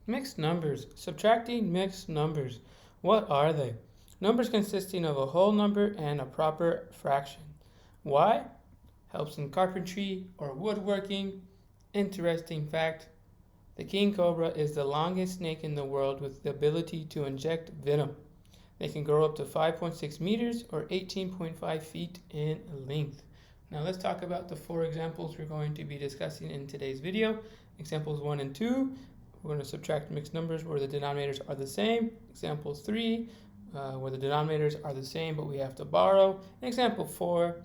Mixed numbers. Subtracting mixed numbers. What are they? Numbers consisting of a whole number and a proper fraction. Why? Helps in carpentry or woodworking. Interesting fact. The king cobra is the longest snake in the world with the ability to inject venom. They can grow up to 5.6 meters or 18.5 feet in length. Now let's talk about the 4 examples we're going to be discussing in today's video. Examples 1 and 2, we're going to subtract mixed numbers where the denominators are the same. Example 3, where the denominators are the same but we have to borrow. And example 4,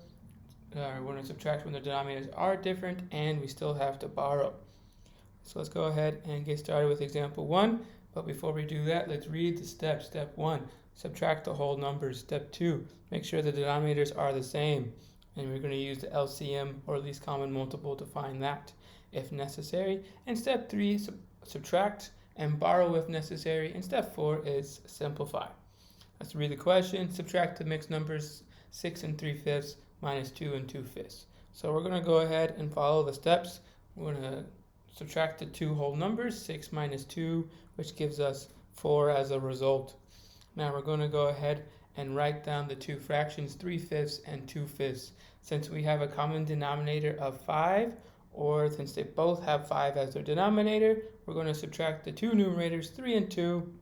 we're going to subtract when the denominators are different and we still have to borrow. So let's go ahead and get started with example 1. But before we do that, let's read the steps. Step 1, subtract the whole numbers. Step 2, make sure the denominators are the same. And we're going to use the LCM or least common multiple to find that if necessary. And step 3, subtract and borrow if necessary. And step 4 is simplify. Let's read the question. Subtract the mixed numbers 6 and 3/5 minus 2 and 2/5. So we're going to go ahead and follow the steps. We're going to subtract the 2 whole numbers, 6 minus 2, which gives us 4 as a result. Now we're going to go ahead and write down the 2 fractions, 3/5 and 2/5. Since we have a common denominator of 5, or since they both have 5 as their denominator, we're going to subtract the 2 numerators, 3 and 2,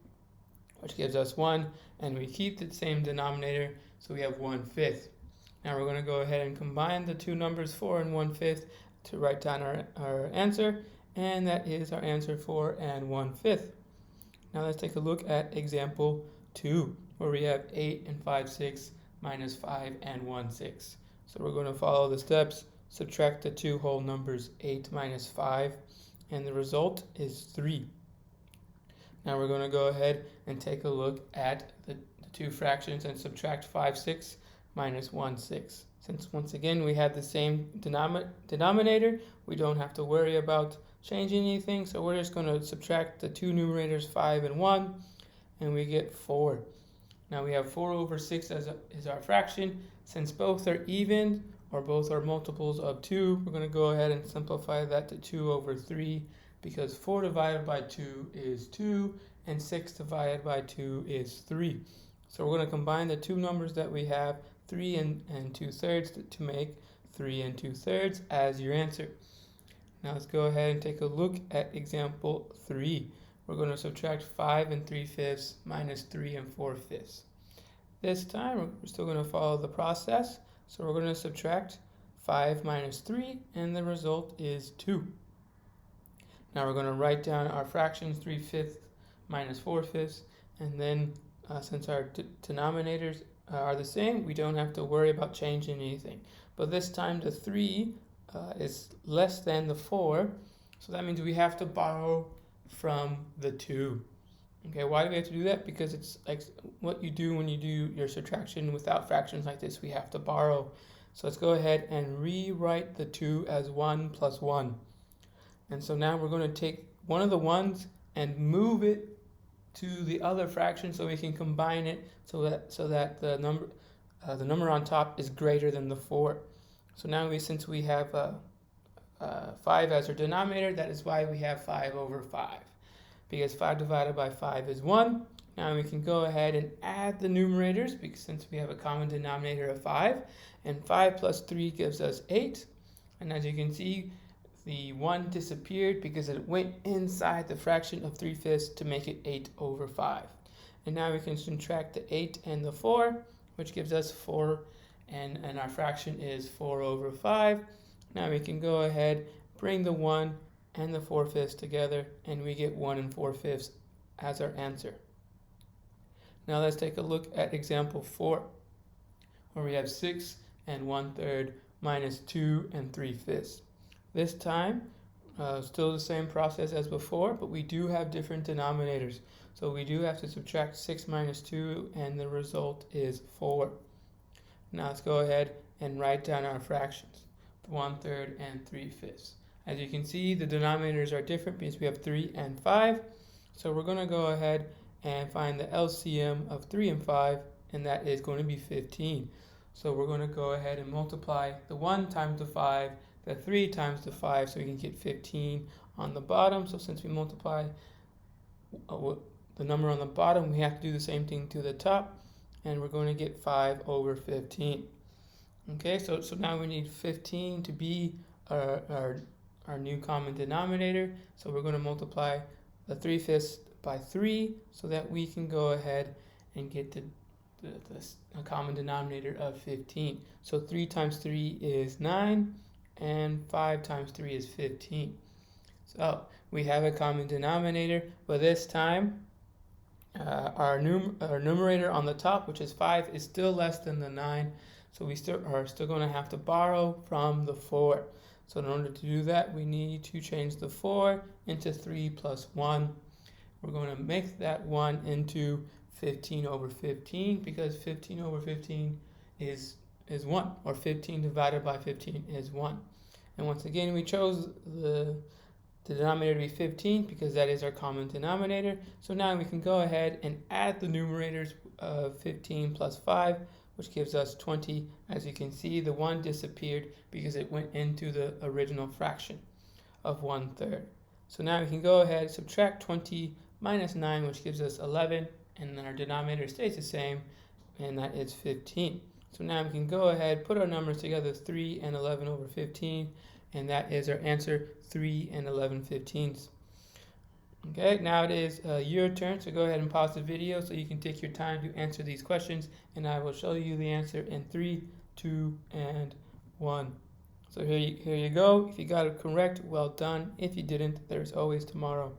which gives us 1, and we keep the same denominator, so we have 1/5. Now we're going to go ahead and combine the 2 numbers, 4 and 1/5, to write down our answer, and that is our answer, 4 and 1/5. Now let's take a look at example 2, where we have 8 and 5/6 minus 5 and 1/6. So we're going to follow the steps, subtract the 2 whole numbers, 8 minus 5, and the result is 3. Now we're going to go ahead and take a look at the 2 fractions and subtract 5/6 minus 1/6. Since once again we have the same denominator, we don't have to worry about changing anything, so we're just going to subtract the 2 numerators, 5 and 1, and we get 4. Now we have 4 over 6 is our fraction. Since both are even, or both are multiples of 2, we're going to go ahead and simplify that to 2 over 3, because 4 divided by 2 is 2, and 6 divided by 2 is 3. So we're going to combine the 2 numbers that we have, 3 and 2/3, to make 3 and 2/3 as your answer. Now let's go ahead and take a look at example 3. We're going to subtract 5 and 3/5 minus 3 and 4/5. This time we're still going to follow the process. So we're going to subtract 5 minus 3, and the result is 2. Now we're going to write down our fractions, 3/5 minus 4/5, and then since our denominators are the same, we don't have to worry about changing anything. But this time the 3 is less than the 4, so that means we have to borrow from the 2. Okay, why do we have to do that? Because it's like what you do when you do your subtraction without fractions like this, we have to borrow. So let's go ahead and rewrite the 2 as 1 plus 1. And so now we're going to take one of the 1s and move it to the other fraction so we can combine it so that the number on top is greater than the 4. So now since we have 5 as our denominator, that is why we have 5 over 5. Because 5 divided by 5 is 1. Now we can go ahead and add the numerators, because since we have a common denominator of 5. And 5 plus 3 gives us 8. And as you can see, the 1 disappeared because it went inside the fraction of 3/5 to make it 8 over 5. And now we can subtract the 8 and the 4, which gives us 4, and our fraction is 4 over 5. Now we can go ahead, bring the 1 and the 4/5 together, and we get 1 and 4/5 as our answer. Now let's take a look at example 4, where we have 6 and 1/3 minus 2 and 3/5. This time, still the same process as before, but we do have different denominators. So we do have to subtract 6 minus 2, and the result is 4. Now let's go ahead and write down our fractions, 1/3 and 3/5. As you can see, the denominators are different because we have 3 and 5. So we're going to go ahead and find the LCM of 3 and 5, and that is going to be 15. So we're going to go ahead and multiply the 1 times the 5, the 3 times the 5, so we can get 15 on the bottom. So since we multiply the number on the bottom, we have to do the same thing to the top, and we're going to get 5 over 15. Okay, so now we need 15 to be our new common denominator. So we're going to multiply the 3/5 by 3 so that we can go ahead and get the common denominator of 15. So 3 times 3 is 9, and 5 times 3 is 15. So we have a common denominator, but this time our numerator on the top, which is 5, is still less than the 9. So we are still going to have to borrow from the 4. So in order to do that, we need to change the 4 into 3 plus 1. We're going to make that 1 into 15 over 15, because 15 over 15 is 1, or 15 divided by 15 is 1. And once again, we chose the denominator to be 15 because that is our common denominator. So now we can go ahead and add the numerators of 15 plus 5, which gives us 20. As you can see, the 1 disappeared because it went into the original fraction of 1/3. So now we can go ahead and subtract 20 minus 9, which gives us 11, and then our denominator stays the same, and that is 15. So now we can go ahead, put our numbers together, 3 and 11 over 15, and that is our answer, 3 and 11/15. Okay, now it is your turn, so go ahead and pause the video so you can take your time to answer these questions, and I will show you the answer in 3, 2, and 1. So here you go. If you got it correct, well done. If you didn't, there's always tomorrow.